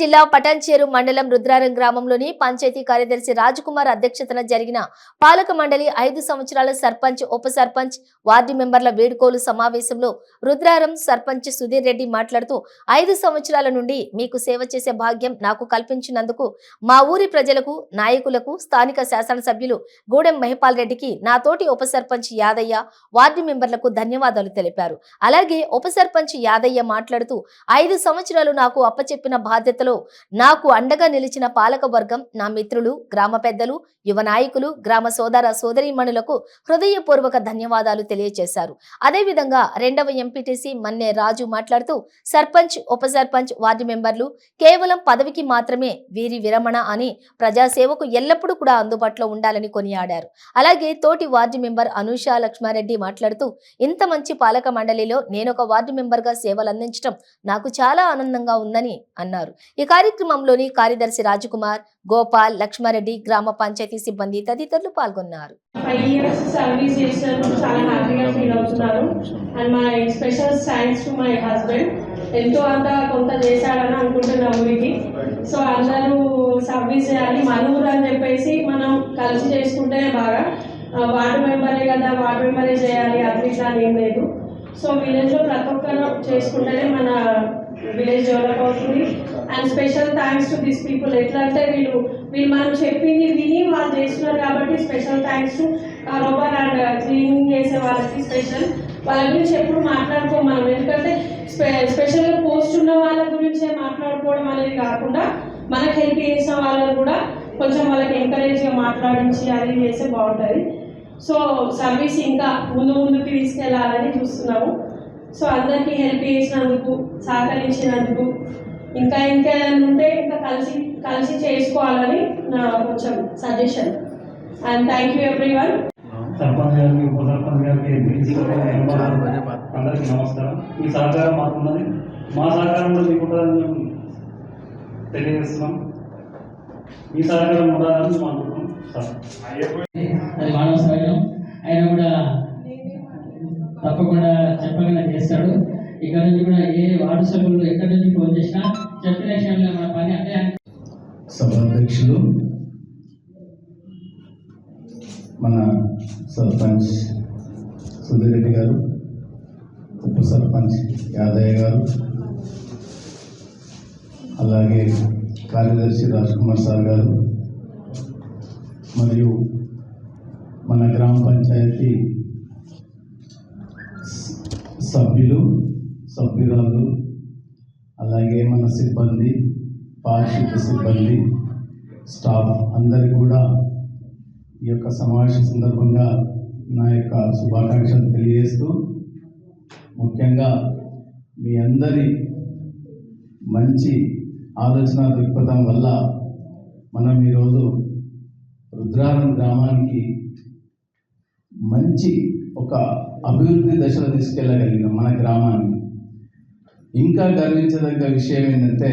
జిల్లా పటాన్చేరు మండలం రుద్రారం గ్రామంలోని పంచాయతీ కార్యదర్శి రాజకుమార్ అధ్యక్షతన జరిగిన పాలక మండలి 5 సంవత్సరాల సర్పంచ్ ఉప సర్పంచ్ వార్డు మెంబర్ల వేడుకోలు సమావేశంలో రుద్రారం సర్పంచ్ సుధీర్ రెడ్డి మాట్లాడుతూ 5 సంవత్సరాల నుండి మీకు సేవ చేసే భాగ్యం నాకు కల్పించినందుకు మా ఊరి ప్రజలకు నాయకులకు స్థానిక శాసనసభ్యులు గూడెం మహిపాల్ రెడ్డికి నాతోటి ఉప సర్పంచ్ యాదయ్య వార్డు మెంబర్లకు ధన్యవాదాలు తెలిపారు. అలాగే ఉప సర్పంచ్ యాదయ్య మాట్లాడుతూ 5 సంవత్సరాలు నాకు అప్పచెప్పిన బాధ్యతలో నాకు అండగా నిలిచిన పాలక వర్గం, నా మిత్రులు, గ్రామ పెద్దలు, యువ నాయకులు, గ్రామ సోదర సోదరీమణులకు హృదయపూర్వక ధన్యవాదాలు తెలియజేశారు. అదేవిధంగా 2వ ఎంపీటీసీ మన్నే రాజు మాట్లాడుతూ సర్పంచ్ ఉప సర్పంచ్ వార్డు మెంబర్లు కేవలం పదవికి మాత్రమే వీరి విరమణ అని ప్రజాసేవకు ఎల్లప్పుడూ కూడా అందుబాటులో ఉండాలని కొనియాడారు. అలాగే తోటి వార్డు మెంబర్ అనూష లక్ష్మారెడ్డి మాట్లాడుతూ ఇంత మంచి పాలక మండలిలో నేనొక వార్డు మెంబర్ గా సేవలు అందించడం నాకు చాలా ఆనందంగా ఉందని అన్నారు. ఈ కార్యక్రమంలోని కార్యదర్శి రాజకుమార్, గోపాల్, లక్ష్మారెడ్డి, గ్రామ పంచాయతీ సిబ్బంది తదితరులు పాల్గొన్నారు. 5 years సర్వీస్ చేసినందుకు చాలా హ్యాపీగా ఫీల్ అవుతున్నాను. And my special thanks to my husband. ఎంతో అంత కొంత చేశాడని అనుకుంటున్నా ఊరికి. సో అందరూ సర్వీస్ చేయాలి, మన ఊరు అని చెప్పేసి మనం కలిసి చేసుకుంటేనే బాగా. వార్డు మెంబరే కదా, వార్డు మెంబరే చేయాలి అట్లా అని ఏం లేదు. సో విలేజ్లో ప్రతి ఒక్కరు చేసుకుంటేనే మన విలేజ్ డెవలప్ అవుతుంది. And special thanks to this people. ఎట్లా అంటే వీళ్ళు మనం చెప్పింది విని వాళ్ళు చేస్తున్నారు కాబట్టి special thanks to robber and cleaning చేసే వాళ్ళకి స్పెషల్. వాళ్ళ గురించి ఎప్పుడు మాట్లాడుకోం మనం, ఎందుకంటే స్పెషల్గా పోస్ట్ ఉన్న వాళ్ళ గురించే మాట్లాడుకోవడం అనేది కాకుండా మనకు హెల్ప్ చేసిన వాళ్ళని కూడా కొంచెం వాళ్ళకి ఎంకరేజ్గా మాట్లాడించి అది చేస్తే బాగుంటుంది. సో సర్వీస్ ఇంకా ముందుకు తీసుకెళ్లాలని చూస్తున్నాము. సో అందరికీ హెల్ప్ చేసినందుకు, సహకరించినందుకు, ఇంకా ఉంటే ఇంకా కలిసి చేసుకోవాలని నా కొంచెం suggestion. And thank you everyone. Sarpanch గారికి, ఉప సర్పంచ్ గారికి, అందరికీ నమస్కారం. మీ సహకారం మాకున్నది, మా సహకారం కూడా మీకు ఉంటుందని తెలియజేస్తున్నాం. మీ సహకారం ఉండాలని మేము అనుకుంటున్నాం. అది మానవ సహజం. ఆయన కూడా తప్పకుండా చెప్పకుండా చేస్తాడు. ఇక్కడ నుంచి కూడా ఏ వార్డు సభ్యులు ఎక్కడి నుంచి ఫోన్ చేసినా చెప్పిన విషయంలో మన పని అంటే. సభాధ్యక్షులు, మన సర్పంచ్ సుధీర్ రెడ్డి గారు, ఉప సర్పంచ్ యాదయ్య గారు, అలాగే కార్యదర్శి రాజ్కుమార్ సార్ గారు, మరియు మన గ్రామ పంచాయతీ సభ్యులు, సభ్యురాలు, అలాగే మన సిబ్బంది, పారిశుద్ధ సిబ్బంది, స్టాఫ్ అందరికీ కూడా ఈ యొక్క సమావేశ సందర్భంగా నా యొక్క శుభాకాంక్షలు తెలియజేస్తూ, ముఖ్యంగా మీ అందరి మంచి ఆలోచన దృక్పథం వల్ల మనం ఈరోజు రుద్రారం గ్రామానికి మంచి ఒక అభివృద్ధి దశలో తీసుకెళ్ళగలిగినాం. మన గ్రామాన్ని ఇంకా గర్వించదగ్గ విషయం ఏంటంటే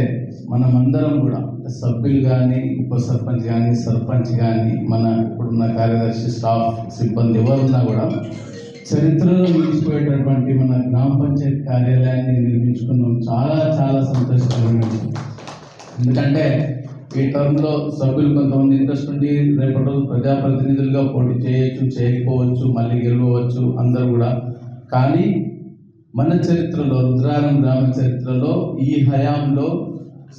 మనమందరం కూడా సభ్యులు కానీ, ఉప సర్పంచ్ కానీ, సర్పంచ్ కానీ, మన ఇప్పుడున్న కార్యదర్శి, స్టాఫ్, సిబ్బంది ఎవరున్నా కూడా చరిత్రలో నిలిచిపోయేటటువంటి మన గ్రామ పంచాయతీ కార్యాలయాన్ని నిర్మించుకున్నాం. చాలా చాలా సంతోషకరమైన విషయం. ఎందుకంటే ఈ టర్మ్లో సభ్యులు కొంతమంది ఇంట్రెస్ట్ ఉండి రేపటి రోజు ప్రజాప్రతినిధులుగా పోటీ చేయొచ్చు, చేయకపోవచ్చు, మళ్ళీ గెలవచ్చు అందరూ కూడా. కానీ మన చరిత్రలో, రుద్రారం గ్రామ చరిత్రలో ఈ హయాంలో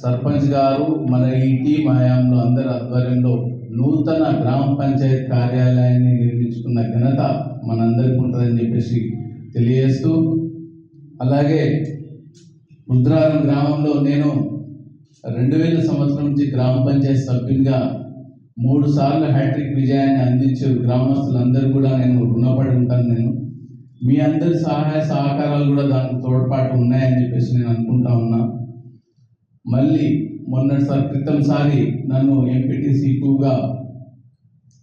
సర్పంచ్ గారు, మన ఈ టీం హయాంలో అందరి ఆధ్వర్యంలో నూతన గ్రామ పంచాయతీ కార్యాలయాన్ని నిర్మించుకున్న ఘనత మనందరికీ ఉంటుందని చెప్పేసి తెలియజేస్తూ, అలాగే రుద్రారం గ్రామంలో నేను 2000 సంవత్సరం నుంచి గ్రామ పంచాయతీ సభ్యునిగా 3 సార్లు హ్యాట్రిక్ విజయాన్ని అందించే గ్రామస్తులందరూ కూడా నేను రుణపడి ఉంటాను. నేను మీ అందరి సహాయ సహకారాలు కూడా దానికి తోడ్పాటు ఉన్నాయని చెప్పేసి నేను అనుకుంటా ఉన్నా. మళ్ళీ మొన్నటిసారి క్రితంసారి నన్ను ఎంపీటీసీ 2గా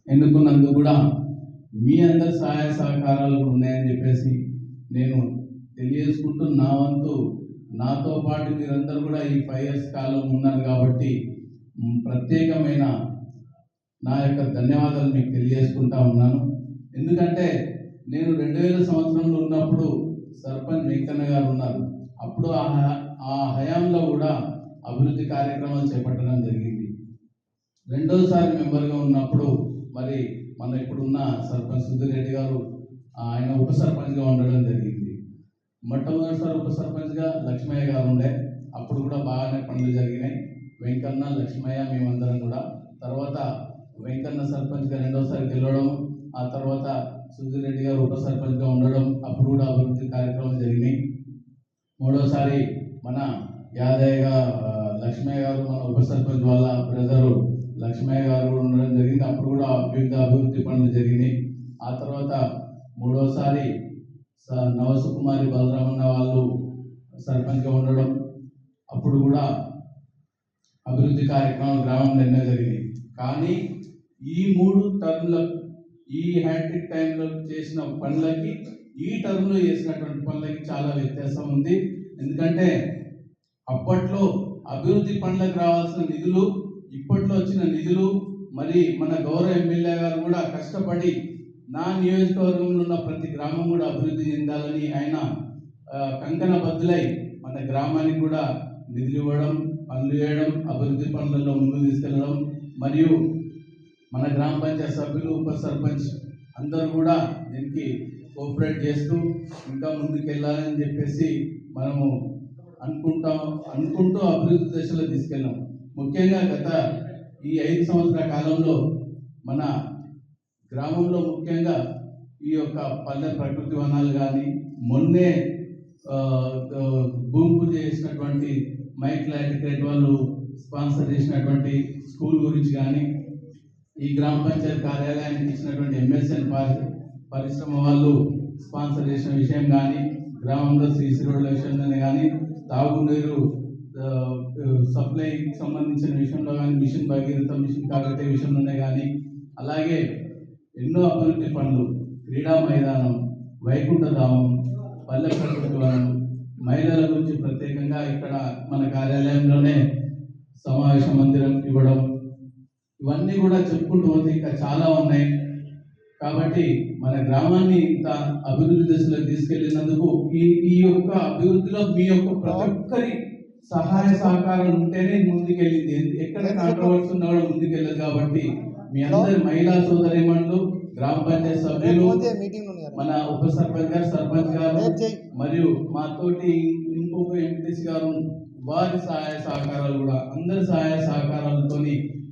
ఎన్నుకున్నందుకు కూడా మీ అందరి సహాయ సహకారాలు ఉన్నాయని చెప్పేసి నేను తెలియజేసుకుంటూ, నా వంతు నాతో పాటు మీరందరూ కూడా ఈ 5 years కాలం ఉన్నారు కాబట్టి ప్రత్యేకమైన నా యొక్క ధన్యవాదాలు మీకు తెలియజేసుకుంటా ఉన్నాను. ఎందుకంటే నేను 2000 సంవత్సరంలో ఉన్నప్పుడు సర్పంచ్ వెంకన్న గారు ఉన్నారు. అప్పుడు ఆ హయాంలో కూడా అభివృద్ధి కార్యక్రమాలు చేపట్టడం జరిగింది. రెండోసారి మెంబర్గా ఉన్నప్పుడు మరి మన ఇప్పుడున్న సర్పంచ్ సుధీరెడ్డి గారు ఆయన ఉప సర్పంచ్గా ఉండడం జరిగింది. మొట్టమొదటిసారి ఉప సర్పంచ్గా లక్ష్మయ్య గారు ఉండే, అప్పుడు కూడా బాగానే పనులు జరిగినాయి. వెంకన్న, లక్ష్మయ్య, మేమందరం కూడా. తర్వాత వెంకన్న సర్పంచ్గా రెండోసారి గెలవడం, ఆ తర్వాత సుధీర్ రెడ్డి గారు ఉప సర్పంచ్గా ఉండడం, అప్పుడు కూడా అభివృద్ధి కార్యక్రమాలు జరిగినాయి. మూడోసారి మన యాదయ్య లక్ష్మయ్య గారు మన ఉప సర్పంచ్ వాళ్ళ బ్రదరు లక్ష్మయ్య గారు కూడా ఉండడం జరిగింది, అప్పుడు కూడా వివిధ అభివృద్ధి పనులు జరిగినాయి. ఆ తర్వాత మూడోసారి నవసుకుమారి బలరామన్న వాళ్ళు సర్పంచ్గా ఉండడం, అప్పుడు కూడా అభివృద్ధి కార్యక్రమాలు గ్రామంలో ఎన్నో జరిగినాయి. కానీ ఈ 3 టర్మ్ల ఈ హ్యాట్రిక్ టైంలో చేసిన పనులకి ఈ టర్మ్లో చేసినటువంటి పనులకి చాలా వ్యత్యాసం ఉంది. ఎందుకంటే అప్పట్లో అభివృద్ధి పనులకు రావాల్సిన నిధులు, ఇప్పట్లో వచ్చిన నిధులు, మరి మన గౌరవ ఎమ్మెల్యే గారు కూడా కష్టపడి నా నియోజకవర్గంలో ఉన్న ప్రతి గ్రామం కూడా అభివృద్ధి చెందాలని ఆయన కంకణ బద్దులై మన గ్రామానికి కూడా నిధులు ఇవ్వడం, పనులు చేయడం, అభివృద్ధి పనులలో ముందుకు తీసుకెళ్ళడం, మరియు మన గ్రామ పంచాయతీ సభ్యులు, ఉప సర్పంచ్ అందరూ కూడా దీనికి కోఆపరేట్ చేస్తూ ఇంకా ముందుకు వెళ్ళాలని చెప్పేసి మనము అనుకుంటూ అభివృద్ధి దశలో తీసుకెళ్ళాం. ముఖ్యంగా గత ఈ 5 సంవత్సరాల కాలంలో మన గ్రామంలో ముఖ్యంగా ఈ యొక్క పల్లె ప్రకృతి వనాలు కానీ, మొన్నే భూమి పూజ చేసినటువంటి మైక్ లాటిక్రేట్ వాళ్ళు స్పాన్సర్ చేసినటువంటి స్కూల్ గురించి కానీ, ఈ గ్రామ పంచాయతీ కార్యాలయానికి ఇచ్చినటువంటి ఎంఎస్ఎన్ పరిశ్రమ వాళ్ళు స్పాన్సర్ చేసిన విషయం కానీ, గ్రామంలో సీసీ రోడ్ల విషయంలోనే కానీ, తాగునీరు సప్లైకి సంబంధించిన విషయంలో కానీ, మిషన్ భగీరథ, మిషన్ కాకతీయ విషయంలోనే కానీ, అలాగే ఎన్నో అభివృద్ధి పనులు, క్రీడా మైదానం, వైకుంఠధామం, పల్లె ప్రకృతి వనం, మహిళల గురించి ప్రత్యేకంగా ఇక్కడ మన కార్యాలయంలోనే సమావేశ మందిరం ఇవ్వడం, ఇవన్నీ కూడా చెప్పుకుంటూ పోతే ఇంకా చాలా ఉన్నాయి. కాబట్టి మన గ్రామాన్ని ఇంత అభివృద్ధి దశలో తీసుకెళ్లినందుకు ఈ యొక్క అభివృద్ధిలో మీ యొక్క ప్రతి ఒక్కరి సహాయ సహకారం ఉంటేనే ముందుకెళ్ళింది. ఎక్కడ కాంట్రవర్సీ ఉన్నా కూడా ముందుకెళ్ళదు. కాబట్టి మీ అందరి మహిళా సోదరిమణులు, గ్రామ పంచాయతీ సభ్యులు, మన ఉప సర్పంచ్ గారు, సర్పంచ్ గారు, మరియు మాతోటి ఇంకొక ఎంపీసీ గారు, వారి సహాయ సహకారాలు కూడా, అందరి సహాయ సహకారాలతో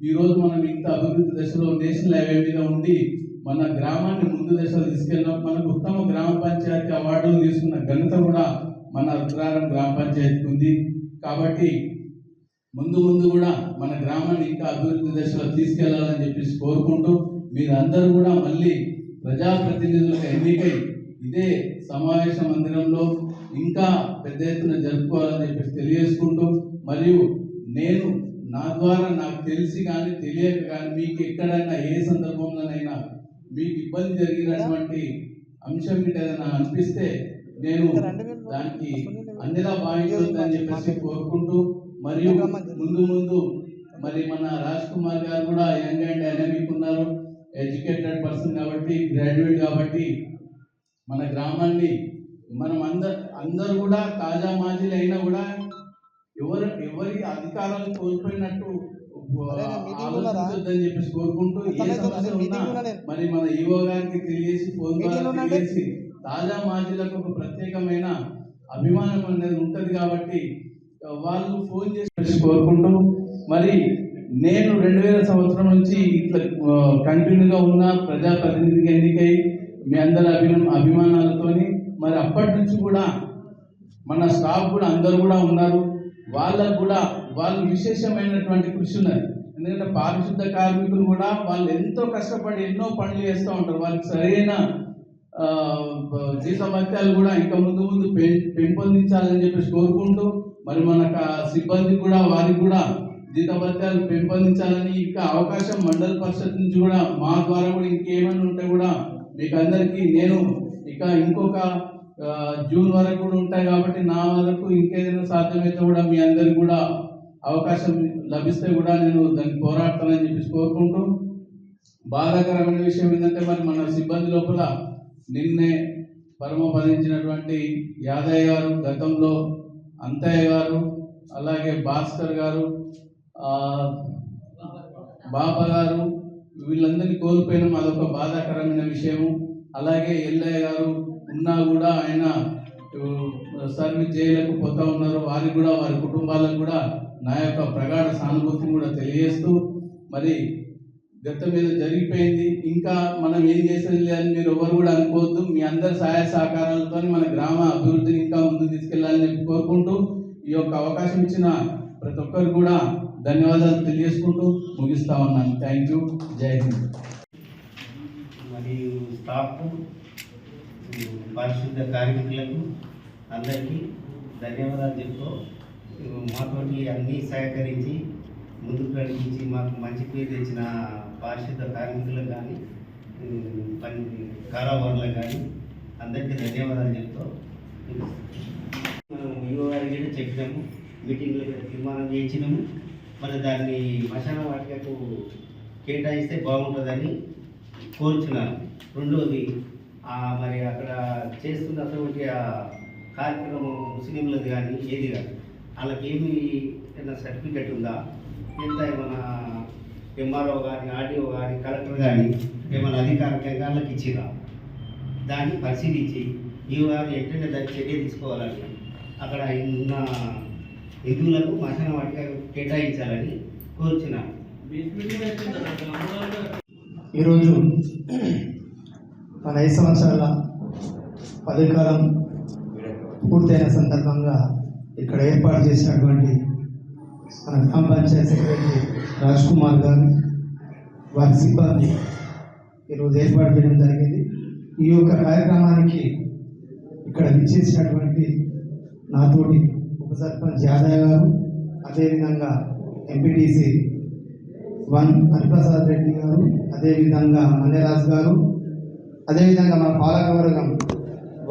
ఈరోజు మనం ఇంత అభివృద్ధి దశలో నేషనల్ హైవే మీద ఉండి మన గ్రామాన్ని ముందు దశలో తీసుకెళ్ళినాం. మనకు ఉత్తమ గ్రామ పంచాయతీ అవార్డులు తీసుకున్న ఘనత కూడా మన రుద్రారం గ్రామ పంచాయతీకి ఉంది. కాబట్టి ముందు కూడా మన గ్రామాన్ని ఇంకా అభివృద్ధి దశలో తీసుకెళ్లాలని చెప్పేసి కోరుకుంటూ, మీరందరూ కూడా మళ్ళీ ప్రజాప్రతినిధులకు ఎన్నికై ఇదే సమావేశ మందిరంలో ఇంకా పెద్ద ఎత్తున జరుపుకోవాలని చెప్పేసి తెలియజేసుకుంటూ, మరియు నేను నా ద్వారా నాకు తెలిసి కానీ తెలియక కానీ మీకు ఎక్కడైనా ఏ సందర్భంలోనైనా మీకు ఇబ్బంది జరిగినటువంటి అంశం ఏదైనా అనిపిస్తే నేను దానికి అన్నిలా భావించొద్దని చెప్పేసి కోరుకుంటూ, మరియు ముందు మరి మన రాజ్ కుమార్ గారు కూడా యంగ్ అండ్ డైనమిక్ ఉన్నారు, ఎడ్యుకేటెడ్ పర్సన్ కాబట్టి, గ్రాడ్యుయేట్ కాబట్టి, మన గ్రామాన్ని మనం అందరూ కూడా తాజా మాజీలు అయినా కూడా ఎవరి అధికారాలు కోల్పోయినట్టు ఆలోచించొద్దని చెప్పేసి కోరుకుంటూ, ఏ సమస్య ఉన్నా మరి మన ఈవో గారికి తెలియజేసి, ఫోన్ ద్వారా తెలియజేసి, తాజా మాజీలకు ఒక ప్రత్యేకమైన అభిమానం అనేది ఉంటుంది. కాబట్టి వాళ్ళు ఫోన్ చేసి కోరుకుంటూ, మరి నేను 2000 సంవత్సరం నుంచి ఇట్లా కంటిన్యూగా ఉన్న ప్రజాప్రతినిధిగా ఎన్నికై మీ అందరి అభిమానాలతోని, మరి అప్పటి నుంచి కూడా మన స్టాఫ్ కూడా అందరూ కూడా ఉన్నారు. వాళ్ళకు కూడా వాళ్ళు విశేషమైనటువంటి కృషి ఉన్నది. ఎందుకంటే పారిశుద్ధ కార్మికులు కూడా వాళ్ళు ఎంతో కష్టపడి ఎన్నో పనులు చేస్తూ ఉంటారు. వాళ్ళకి సరైన జీతభత్యాలు కూడా ఇంకా ముందు పెంపొందించాలని చెప్పేసి కోరుకుంటూ, మరి మన సిబ్బంది కూడా వారికి కూడా జీతభత్యాలు పెంపొందించాలని, ఇంకా అవకాశం మండల పరిషత్ నుంచి కూడా మా ద్వారా కూడా ఇంకేమైనా ఉంటే కూడా మీకు అందరికీ నేను ఇంకొక జూన్ వరకు కూడా ఉంటాయి. కాబట్టి నా వరకు ఇంకేదైనా సాధ్యమైతే కూడా మీ అందరికి కూడా అవకాశం లభిస్తే కూడా నేను దాన్ని పోరాడతానని చెప్పేసి కోరుకుంటూ, బాధాకరమైన విషయం ఏంటంటే మరి మన సిబ్బంది లోపల నిన్నే పరమపదించినటువంటి యాదయ్య గారు, గతంలో అంతయ్య గారు, అలాగే భాస్కర్ గారు, బాబా గారు, వీళ్ళందరినీ కోల్పోయినాం. అదొక బాధాకరమైన విషయము. అలాగే ఎల్లయ్య గారు ఉన్నా కూడా ఆయన సర్వీస్ చేయలేకపోతూ ఉన్నారు. వారికి కూడా, వారి కుటుంబాలకు కూడా నా యొక్క ప్రగాఢ సానుభూతిని కూడా తెలియజేస్తూ, మరి గతం మీద జరిగిపోయింది, ఇంకా మనం ఏం చేసేది లేదని మీరు ఎవరు కూడా అనుకోవద్దు. మీ అందరి సహాయ సహకారాలతో మన గ్రామ అభివృద్ధిని ఇంకా ముందుకు తీసుకెళ్లాలని కోరుకుంటూ, ఈ యొక్క అవకాశం ఇచ్చిన ప్రతి ఒక్కరు కూడా ధన్యవాదాలు తెలియజేసుకుంటూ ముగిస్తా ఉన్నాను. Thank you. జై హింద్. మరియు స్టాఫ్, పారిశుద్ధ కార్మికులకు అందరికీ ధన్యవాదాలు చెప్తూ, మాతోటి అన్నీ సహకరించి ముందుకు నడిపించి మాకు మంచి పేరు తెచ్చిన పారిశుద్ధ కార్మికులకు కానీ కారాబార్లకు కానీ అందరికీ ధన్యవాదాలు చెప్తూ, మనం ఈవో గారికి కూడా చెప్పినాము, మీటింగ్లో తీర్మానం చేయించినాము. మరి దాన్ని శ్మశాన వాటికకు కేటాయిస్తే బాగుంటుందని కోరుచున్నాను. రెండవది, మరి అక్కడ చేస్తున్నటువంటి ఆ కార్యక్రమం ముస్లింలది కానీ ఏది కానీ వాళ్ళకి ఏమైనా సర్టిఫికెట్ ఉందా, ఎంత ఏమైనా ఎంఆర్ఓ కానీ, ఆర్డీఓ కానీ, కలెక్టర్ కానీ ఏమైనా అధికారికంగా వాళ్ళకి ఇచ్చిరా, దాన్ని పరిశీలించి ఈవో గారు వెంటనే దాన్ని చర్య తీసుకోవాలని, అక్కడ ఉన్న హిందువులకు శ్మశాన వాటిక కేటాయించాలని కోరుచున్నాను. ఈరోజు మన 5 సంవత్సరాల పదవీకాలం పూర్తయిన సందర్భంగా ఇక్కడ ఏర్పాటు చేసినటువంటి మన గ్రామ పంచాయతీ సెక్రటరీ రాజ్ కుమార్ గారు, వారి సిబ్బంది ఈరోజు ఏర్పాటు చేయడం జరిగింది. ఈ యొక్క కార్యక్రమానికి ఇక్కడ విచ్చేసినటువంటి నాతోటి ఉప సర్పంచ్ యాదయ్య గారు, అదేవిధంగా ఎంపీటీసీ 1 హరిప్రసాద్ రెడ్డి గారు, అదేవిధంగా మల్లెరాజు గారు, అదేవిధంగా మన పాలకవర్గం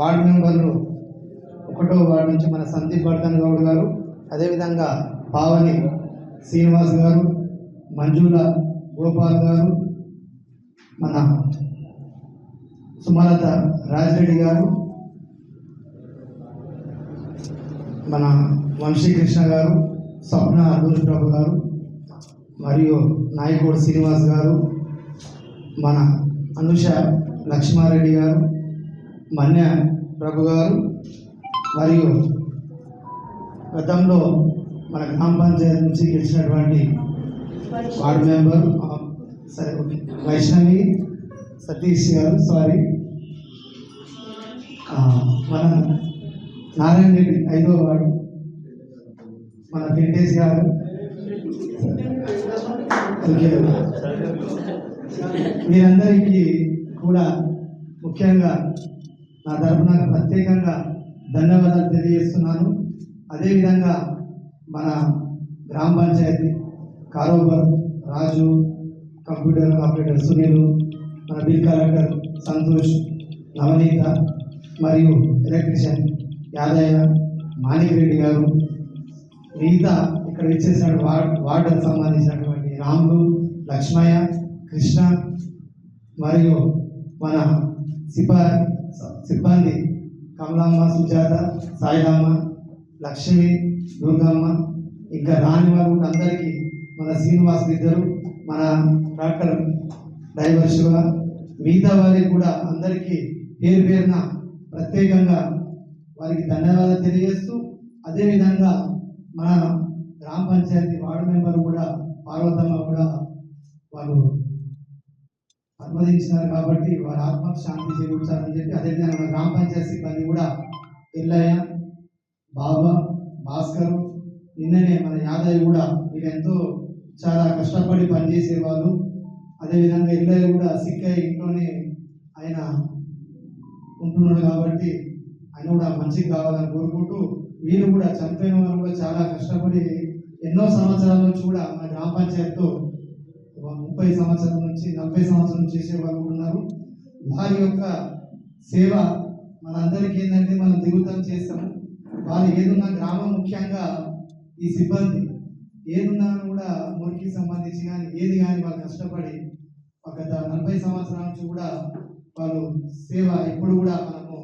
వార్డు మెంబర్లు 1వ వార్డు నుంచి మన సందీప్ వర్ధన్ గౌడ్ గారు, అదేవిధంగా పావని శ్రీనివాస్ గారు, మంజుల గోపాల్ గారు, మన సుమలత రాజిరెడ్డి గారు, మన వంశీకృష్ణ గారు, స్వప్న అర్జున్ ప్రభు గారు, మరియు నాయకోడు శ్రీనివాస్ గారు, మన అనుష లక్ష్మారెడ్డి గారు, మన్య ప్రభు గారు, మరియు గతంలో మన గ్రామ పంచాయతీ నుంచి గెలిచినటువంటి వార్డు మెంబర్ వైష్ణవి సతీష్ గారు, మన నారాయణ రెడ్డి 5వ వార్డు, మన వెంకటేష్ గారు, మీరందరికీ కూడా ముఖ్యంగా నా తరఫున ప్రత్యేకంగా ధన్యవాదాలు తెలియజేస్తున్నాను. అదేవిధంగా మన గ్రామ పంచాయతీ కారోబార్ రాజు, కంప్యూటర్ ఆపరేటర్ సునీల్, మన బిల్ కలెక్టర్ సంతోష్, నవనీత, మరియు ఎలక్ట్రీషియన్ యాదయ్య, మాణిక్ రెడ్డి గారు, మిగతా ఇక్కడ ఇచ్చేసిన వార్డుకు సంబంధించినటువంటి రాములు, లక్ష్మయ్య, కృష్ణ, మరియు మన సిబ్బంది కమలమ్మ, సుజాత, సాయిరామ, లక్ష్మి, దుర్గమ్మ, ఇంకా రాని వాళ్ళు అందరికీ, మన శ్రీనివాస్ ఇద్దరు, మన ట్రాక్టర్ డ్రైవర్ శివ, మిగతా వారికి కూడా అందరికీ పేరు పేరున ప్రత్యేకంగా వారికి ధన్యవాదాలు తెలియజేస్తూ, అదేవిధంగా మన గ్రామ పంచాయతీ వార్డు మెంబర్ కూడా పార్వతమ్మ కూడా వాళ్ళు అనుమతించినారు కాబట్టి వారి ఆత్మకు శాంతి చేకూర్చాలని చెప్పి, అదేవిధంగా మన గ్రామ పంచాయతీ సిబ్బంది కూడా ఎల్లయ్య, బాబా, భాస్కర్, నిన్ననే మన యాదయ్య కూడా వీరెంతో చాలా కష్టపడి పనిచేసేవాళ్ళు. అదేవిధంగా ఎల్లయ్య కూడా సిక్కయ్య ఇంట్లోనే ఆయన ఉంటున్నాడు కాబట్టి ఆయన కూడా మంచిగా కావాలని కోరుకుంటూ, వీరు కూడా చనిపోయిన వారు కూడా చాలా కష్టపడి ఎన్నో సంవత్సరాల నుంచి కూడా మన గ్రామ పంచాయతీతో 30 సంవత్సరాల నుంచి 40 సంవత్సరాల నుంచి చేసే వాళ్ళు కూడా ఉన్నారు. వారి యొక్క సేవ మనందరికీ ఏంటంటే మనం దిగుతం చేస్తాము. వారు ఏదున్నా గ్రామం, ముఖ్యంగా ఈ సిబ్బంది ఏదున్నా కూడా మురికి సంబంధించి కానీ ఏది కానీ వాళ్ళు కష్టపడి గత 40 సంవత్సరాల నుంచి కూడా వాళ్ళు సేవ ఎప్పుడు కూడా మనము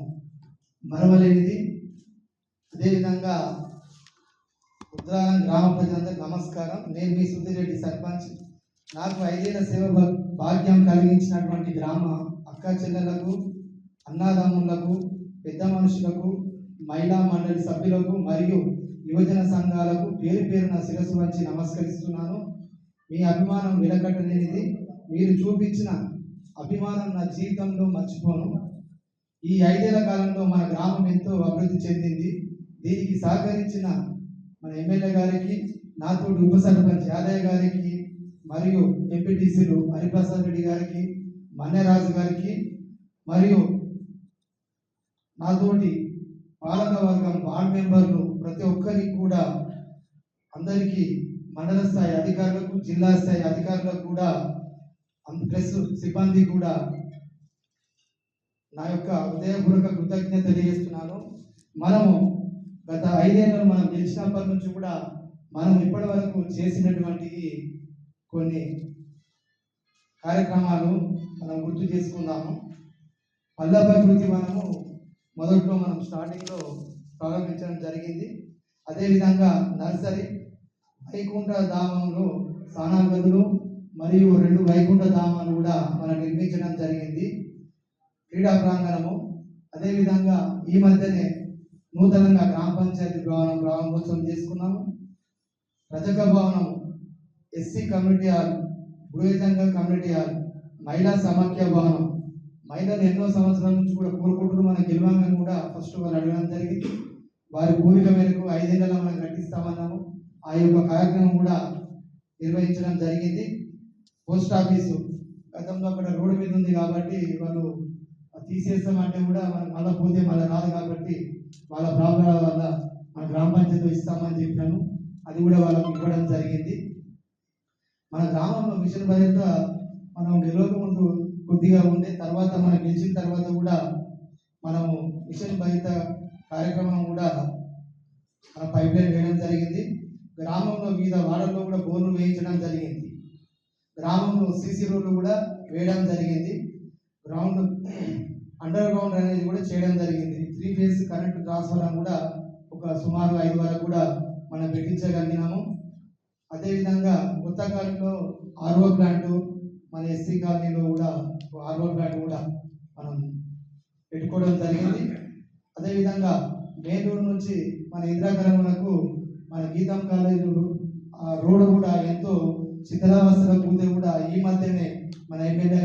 మరవలేనిది. అదేవిధంగా రుద్రారం గ్రామ ప్రజలందరికీ నమస్కారం. నేను మీ సుధీరెడ్డి సర్పంచ్. నాకు 5 ఏళ్ల సేవ భాగ్యం కలిగించినటువంటి గ్రామ అక్క చెల్లెలకు, అన్నదమ్ములకు, పెద్ద మనుషులకు, మహిళా మండలి సభ్యులకు మరియు యువజన సంఘాలకు పేరు పేరున శిరస్సు వంచి నమస్కరిస్తున్నాను. మీ అభిమానం వెలకట్టలేనిది. మీరు చూపించిన అభిమానం నా జీవితంలో మర్చిపోను. ఈ 5 ఏళ్ల కాలంలో మన గ్రామం ఎంతో అభివృద్ధి చెందింది. దీనికి సహకరించిన మన ఎమ్మెల్యే గారికి, నాతో ఉప సర్పంచ్ యాదయ్య గారికి మరియు ఎంపీటీసీలు హరిప్రసాద్ రెడ్డి గారికి, మన్యరాజు గారికి మరియు నాతోటి పాలక వర్గం వార్డ్ మెంబర్లు ప్రతి ఒక్కరికి కూడా, అందరికీ మండల స్థాయి అధికారులకు, జిల్లా స్థాయి అధికారులకు కూడా, ప్రెస్ సిబ్బంది కూడా నా యొక్క హృదయపూర్వక కృతజ్ఞత తెలియజేస్తున్నాను. మనము గత 5 ఏళ్ళు మనం గెలిచినప్పటి నుంచి కూడా మనం ఇప్పటి వరకు చేసినటువంటి కొన్ని కార్యక్రమాలు మనం గుర్తు చేసుకుందాము. పల్లెభివృద్ధి మనము మొదట్లో మనం స్టార్టింగ్లో ప్రారంభించడం జరిగింది. అదేవిధంగా నర్సరీ, వైకుంఠ ధామంలో స్నానాల గదులు మరియు 2 వైకుంఠ ధామాలు కూడా మనం నిర్మించడం జరిగింది. క్రీడా ప్రాంగణము, అదేవిధంగా ఈ మధ్యనే నూతనంగా గ్రామ పంచాయతీ భవనం ప్రారంభోత్సవం చేసుకున్నాము. రజక భవనం, ఎస్సీ కమ్యూనిటీ హాల్, బృహజంగ కమ్యూనిటీ హాల్, మహిళా సమాఖ్య భవనం. మహిళలు ఎన్నో సంవత్సరాల నుంచి కూడా కోరుకుంటూ మన గెలవాలని కూడా ఫస్ట్ వాళ్ళు అడగడం జరిగింది. వారి కోరిక మేరకు 5 ఏళ్లలో మనం కట్టిస్తామన్నాము. ఆ యొక్క కార్యక్రమం కూడా నిర్వహించడం జరిగింది. పోస్ట్ ఆఫీసు గతంలో అక్కడ రోడ్డు మీద ఉంది కాబట్టి వాళ్ళు తీసేస్తామంటే కూడా మనం మళ్ళీ పోతే మళ్ళీ రాదు కాబట్టి వాళ్ళ ప్రాబ్లం వల్ల మన గ్రామ పంచాయతీ ఇస్తామని చెప్పినాము. అది కూడా వాళ్ళకి ఇవ్వడం జరిగింది. మన గ్రామంలో మిషన్ భద్రత మనం గెలవక ముందు కొద్దిగా ఉండే, తర్వాత మనం గెలిచిన తర్వాత కూడా మనము మిషన్ భద్రత కార్యక్రమం కూడా పైప్ లైన్ వేయడం జరిగింది. గ్రామంలో వివిధ వార్డుల్లో కూడా బోర్లు వేయించడం జరిగింది. గ్రామంలో సీసీ రోడ్లు కూడా వేయడం జరిగింది. గ్రౌండ్ అండర్ గ్రౌండ్ అనేది కూడా చేయడం జరిగింది. 3 ఫేజ్ కరెంటు ట్రాన్స్ఫార్మర్ కూడా ఒక సుమారు 5 వరకు కూడా మనం పెట్టించగలిగినాము. అదేవిధంగా కొత్త కాలంలో ఆర్ఓ ప్లాంట్, మన ఎస్సీ కాలనీలో కూడా ఆర్ఓ ప్లాంట్ కూడా మనం పెట్టుకోవడం జరిగింది. అదేవిధంగా మెయిన్ రోడ్ నుంచి మన ఇందిరాకరణకు మన గీతం కాలేజీ రోడ్డు కూడా ఎంతో శిథిలావస్థలో పోతే కూడా ఈ మధ్యనే మన ఎమ్మెల్యే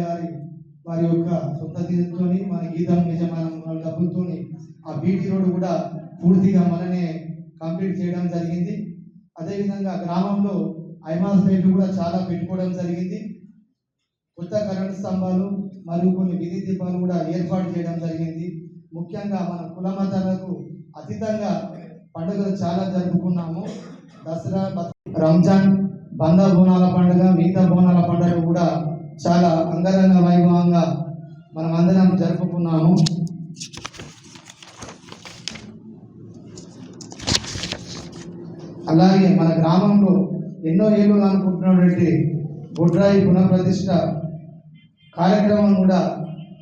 వారి యొక్క సొంత నిధులతో, మన గీతం యజమానం వాళ్ళ డబ్బులతో ఆ బీటీ రోడ్డు కూడా పూర్తిగా మననే కంప్లీట్ చేయడం జరిగింది. అదేవిధంగా గ్రామంలో ఐమాస్ లైట్లు కూడా చాలా పెట్టుకోవడం జరిగింది. కొత్త కరెంటు స్తంభాలు మరియు కొన్ని విధి దీపాలు కూడా ఏర్పాటు చేయడం జరిగింది. ముఖ్యంగా మన కుల మతాలకు అతీతంగా పండుగలు చాలా జరుపుకున్నాము. దసరా, రంజాన్, బంద బోనాల పండుగ, మిగతా బోనాల పండుగ కూడా చాలా అంగరంగ వైభవంగా మనం అందరం జరుపుకున్నాము. అలాగే మన గ్రామంలో ఎన్నో ఏళ్ళు అనుకుంటున్నటువంటి బొడ్రాయి పునఃప్రతిష్ఠ కార్యక్రమం కూడా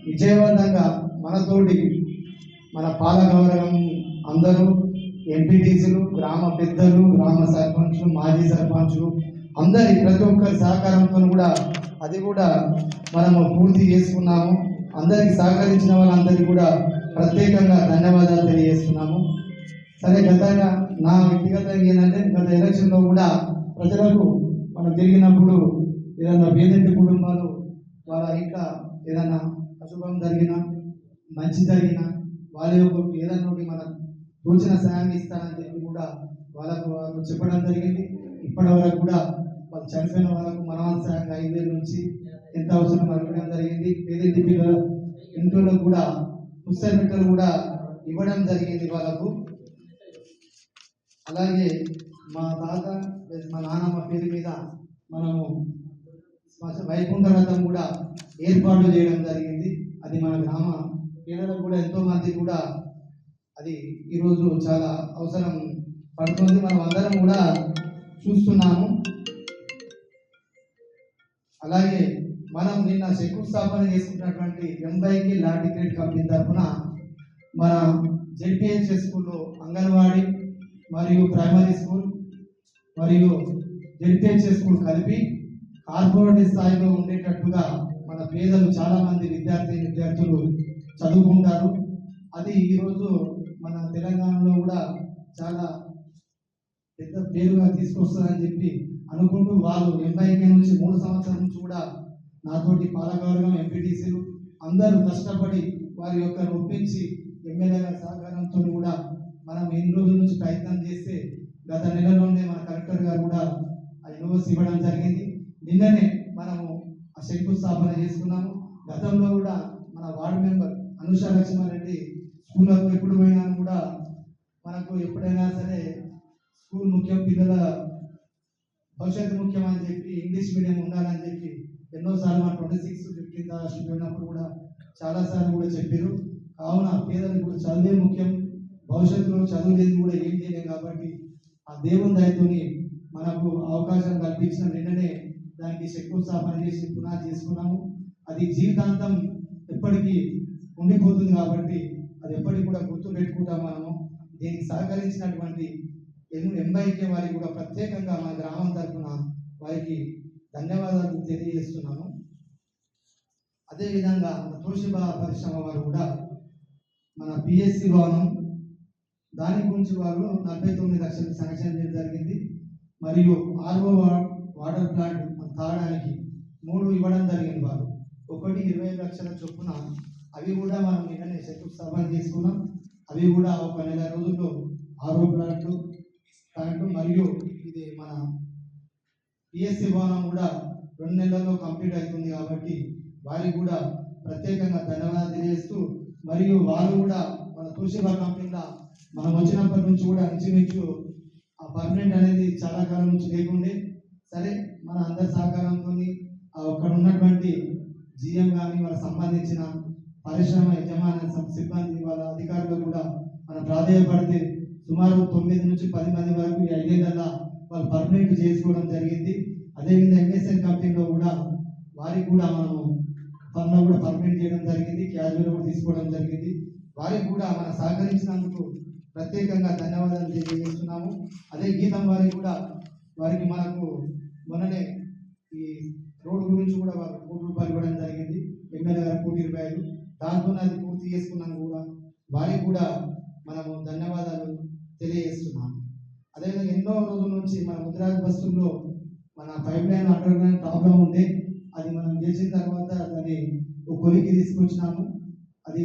విజయవంతంగా మనతోటి మన పాలకవర్గం అందరూ, ఎంపీటీసీలు, గ్రామ పెద్దలు, గ్రామ సర్పంచులు, మాజీ సర్పంచులు అందరి ప్రతి ఒక్కరి సహకారంతో కూడా అది కూడా మనము పూర్తి చేసుకున్నాము. అందరికి సహకరించిన వాళ్ళందరికీ కూడా ప్రత్యేకంగా ధన్యవాదాలు తెలియజేస్తున్నాము. సరే, నా వ్యక్తిగతంగా ఏంటంటే గత ఎలక్షన్లో కూడా ప్రజలకు మనం తిరిగినప్పుడు ఏదైనా పేదటి కుటుంబాలు వాళ్ళ ఇంకా ఏదైనా అశుభం జరిగినా, మంచి జరిగినా వాళ్ళ యొక్క ఏదైనా ఒకటి మనం తోచిన సాయం ఇస్తానని చెప్పి కూడా వాళ్ళకు చెప్పడం జరిగింది. ఇప్పటి వరకు కూడా వాళ్ళు చనిపోయిన వాళ్ళకు మనవంతు సాయంగా 5,000 నుంచి ఎంత అవసరం అడగడం జరిగింది. పేదింటి పిల్లల ఇంట్లో కూడా పుస్తక బిడ్డలు కూడా ఇవ్వడం జరిగింది వాళ్ళకు. అలాగే మా తాత మా నాన్నమ్మ పేరు మీద మనము వైకుంఠ రథం కూడా ఏర్పాటు చేయడం జరిగింది. అది మన గ్రామ పేదలకు కూడా ఎంతో మంది కూడా అది ఈరోజు చాలా అవసరం పడుతుంది. మనం అందరం కూడా చూస్తున్నాము. అలాగే మనం నిన్న శంకుస్థాపన చేసుకున్నటువంటి ఎంబైకి లాటిగ్రేట్ కంపెనీ తరఫున మన జెడ్పిహెచ్ఎస్ స్కూల్లో అంగన్వాడీ మరియు ప్రైమరీ స్కూల్ మరియు హెరిటేజ్ స్కూల్ కలిపి కార్పొరేట్ స్థాయిలో ఉండేటట్టుగా మన పేదలు చాలామంది విద్యార్థులు చదువుకుంటారు. అది ఈరోజు మన తెలంగాణలో కూడా చాలా పెద్ద పేరుగా తీసుకొస్తారని చెప్పి అనుకుంటూ వాళ్ళు ఎంఐకే నుంచి 3 సంవత్సరాల నుంచి కూడా నాతోటి పాలకవర్గం ఎంపీటీసీలు అందరూ కష్టపడి వారి యొక్క ఒప్పించి ఎమ్మెల్యే గారి సహకారంతో కూడా మనం ఎన్ని రోజుల నుంచి ప్రయత్నం చేస్తే గత నెలలోనే మన కలెక్టర్ గారు కూడా ఆ యూనివర్సిటీ ఇవ్వడం జరిగింది. నిన్ననే మనము ఆ శంకుస్థాపన చేసుకున్నాము. గతంలో కూడా మన వార్డు మెంబర్ అనుష లక్ష్మారెడ్డి స్కూళ్ళకు ఎప్పుడు పోయినా కూడా మనకు ఎప్పుడైనా సరే స్కూల్ ముఖ్యం, పిల్లల భవిష్యత్తు ముఖ్యం అని చెప్పి ఇంగ్లీష్ మీడియం ఉండాలని చెప్పి ఎన్నోసార్లు మన 26, 15 ఆగస్టు పోయినప్పుడు కూడా చాలాసార్లు కూడా చెప్పారు. కావున పేదలకు కూడా చదువే ముఖ్యం, భవిష్యత్తులో చదువు లేదు కూడా ఏం చేయలేం కాబట్టి ఆ దేవుని దయతోని మనకు అవకాశం కల్పించిన నిన్ననే దానికి శంకుస్థాపన చేసి పునాది చేసుకున్నాము. అది జీవితాంతం ఎప్పటికీ ఉండిపోతుంది కాబట్టి అది ఎప్పటికి కూడా గుర్తు పెట్టుకుంటాం. మనము దీనికి సహకరించినటువంటి ఎంఐకే వారికి కూడా ప్రత్యేకంగా మన గ్రామం తరఫున వారికి ధన్యవాదాలు తెలియజేస్తున్నాను. అదేవిధంగా మన తోషిబా పరిశ్రమ వారు కూడా మన పిఎస్సి భవనం దాని గురించి వాళ్ళు 49 లక్షలు శాంక్షన్ చేయడం జరిగింది. మరియు ఆర్ఓ వాటర్ ప్లాంట్ తాగడానికి 3 ఇవ్వడం జరిగింది. వాళ్ళు ఒకటి 20 లక్షల చొప్పున అవి కూడా మనం నిన్ననే శంకుస్థాపన చేసుకున్నాం. అవి కూడా ఒక నెల రోజుల్లో ఆర్ఓ ప్లాంట్ మరియు ఇది మన పిఎస్సి భవనం కూడా 2 నెలల్లో కంప్లీట్ అవుతుంది కాబట్టి వారికి కూడా ప్రత్యేకంగా ధన్యవాదాలు తెలియజేస్తూ, మరియు వాళ్ళు కూడా మన తోషిబా కంపెనీలో మనం వచ్చినప్పటి నుంచి కూడా ఇంచుమించు ఆ పర్మనెంట్ అనేది చాలా కాలం నుంచి లేకుండే, సరే మన అందరి సహకారంతో అక్కడ ఉన్నటువంటి జిఎం కానీ వాళ్ళకి సంబంధించిన పరిశ్రమ యజమాని సిబ్బంది వాళ్ళ అధికారులు కూడా మనం ప్రాధాన్యపడితే సుమారు 9 నుంచి 10 మంది వరకు 5 ఏళ్ళ వాళ్ళు పర్మనెంట్ చేసుకోవడం జరిగింది. అదేవిధంగా ఎంఎస్ఎన్ కంపెనీలో కూడా వారికి కూడా మనము పనులు కూడా పర్మనెంట్ చేయడం జరిగింది, క్యాజువల్ కూడా తీసుకోవడం జరిగింది. వారికి కూడా మనం సహకరించినందుకు ప్రత్యేకంగా ధన్యవాదాలు తెలియజేస్తున్నాము. అదే గీతం వారికి కూడా మనకు మొన్ననే ఈ రోడ్డు గురించి కూడా వారు ₹1 ఇవ్వడం జరిగింది. ఎమ్మెల్యే గారు ₹1,20,000 దాంతో అది పూర్తి చేసుకున్నాను కూడా వారికి కూడా మనము ధన్యవాదాలు తెలియజేస్తున్నాము. అదేవిధంగా ఎన్నో రోజుల నుంచి మన ముద్రాజ్ బస్సుల్లో మన pipe line under ground problem ఉంది. అది మనం చేసిన తర్వాత దాన్ని ఒక కొలికి తీసుకొచ్చినాము. అది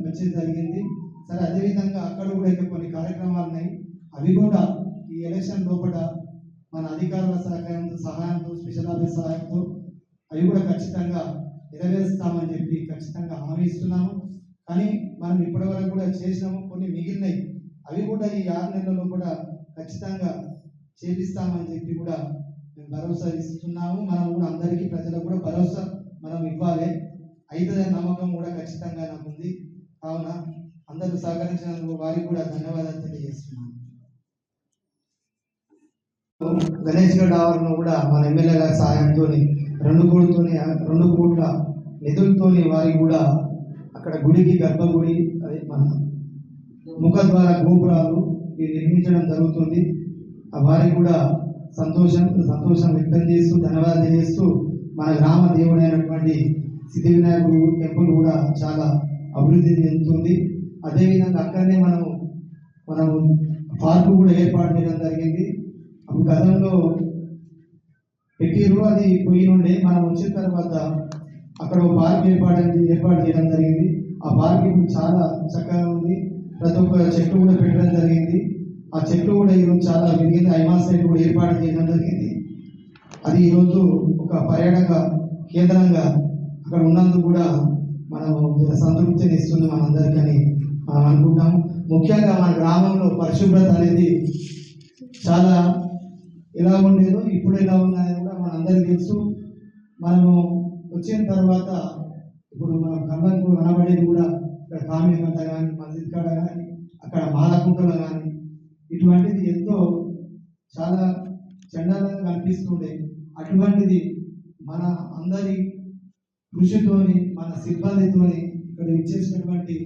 మంచిది జరిగింది. సరే అదేవిధంగా అక్కడ కూడా ఇంకా కొన్ని కార్యక్రమాలు ఉన్నాయి. అవి కూడా ఈ ఎలక్షన్ లోపల మన అధికారుల సహాయంతో స్పెషల్ ఆఫీస్ సహాయంతో అవి కూడా ఖచ్చితంగా నెరవేరుస్తామని చెప్పి ఖచ్చితంగా హామీ ఇస్తున్నాము. కానీ మనం ఇప్పటివరకు కూడా చేసినాము, కొన్ని మిగిలినాయి. అవి కూడా ఈ 6 నెలల్లో కూడా ఖచ్చితంగా చేపిస్తామని చెప్పి కూడా మేము భరోసా ఇస్తున్నాము. మనం కూడా అందరికీ ప్రజలకు కూడా భరోసా మనం ఇవ్వాలి. అవుతుందనే నమ్మకం కూడా ఖచ్చితంగా నాకు ఉంది. కావున అందరూ సహకరించినందుకు వారికి కూడా ధన్యవాదాలు తెలియజేస్తున్నాను. గణేష్ గఢ్ ఆవరణలో కూడా మన ఎమ్మెల్యే గారి సహాయంతో 2 కోట్ల నిధులతోని వారికి కూడా అక్కడ గుడికి గర్భగుడి అదే మన ముఖద్వార గోపురాలు ఇవి నిర్మించడం జరుగుతుంది. వారికి కూడా సంతోషం వ్యక్తం చేస్తూ ధన్యవాదాలు తెలియజేస్తూ మన గ్రామ దేవుడైనటువంటి సిద్ధి వినాయకుడు టెంపుల్ కూడా చాలా అభివృద్ధి చెందుతుంది. అదేవిధంగా అక్కడనే మనం పార్కు కూడా ఏర్పాటు చేయడం జరిగింది. అప్పుడు గతంలో పెట్టిరు, అది పోయి నుండి మనం వచ్చిన తర్వాత అక్కడ ఒక పార్క్ ఏర్పాటు చేయడం జరిగింది. ఆ పార్క్ ఇప్పుడు చాలా చక్కగా ఉంది. ప్రతి ఒక్క చెట్లు కూడా పెట్టడం జరిగింది. ఆ చెట్లు కూడా ఈరోజు చాలా పెరిగింది. ఐమాస్ సైడ్ కూడా ఏర్పాటు చేయడం జరిగింది. అది ఈరోజు ఒక పర్యాటక కేంద్రంగా అక్కడ ఉన్నందుకు కూడా మనం సంతృప్తిని ఇస్తుంది మనందరికీ అని మనం అనుకుంటాము. ముఖ్యంగా మన గ్రామంలో పరిశుభ్రత అనేది చాలా ఎలా ఉండేదో ఇప్పుడు ఎలా ఉన్నాయో కూడా మనందరికీ తెలుసు. మనము వచ్చిన తర్వాత ఇప్పుడు మన కళ్ళకు కనబడేది కూడా ఇక్కడ కామికంట కానీ మస్జిద్ కాడ కానీ అక్కడ మాలకుంటలో కానీ ఇటువంటిది ఎంతో చాలా చండాలంగా కనిపిస్తుండే. అటువంటిది మన అందరి కృషితోని మన సిబ్బందితోని ఇక్కడ ఇచ్చేసినటువంటి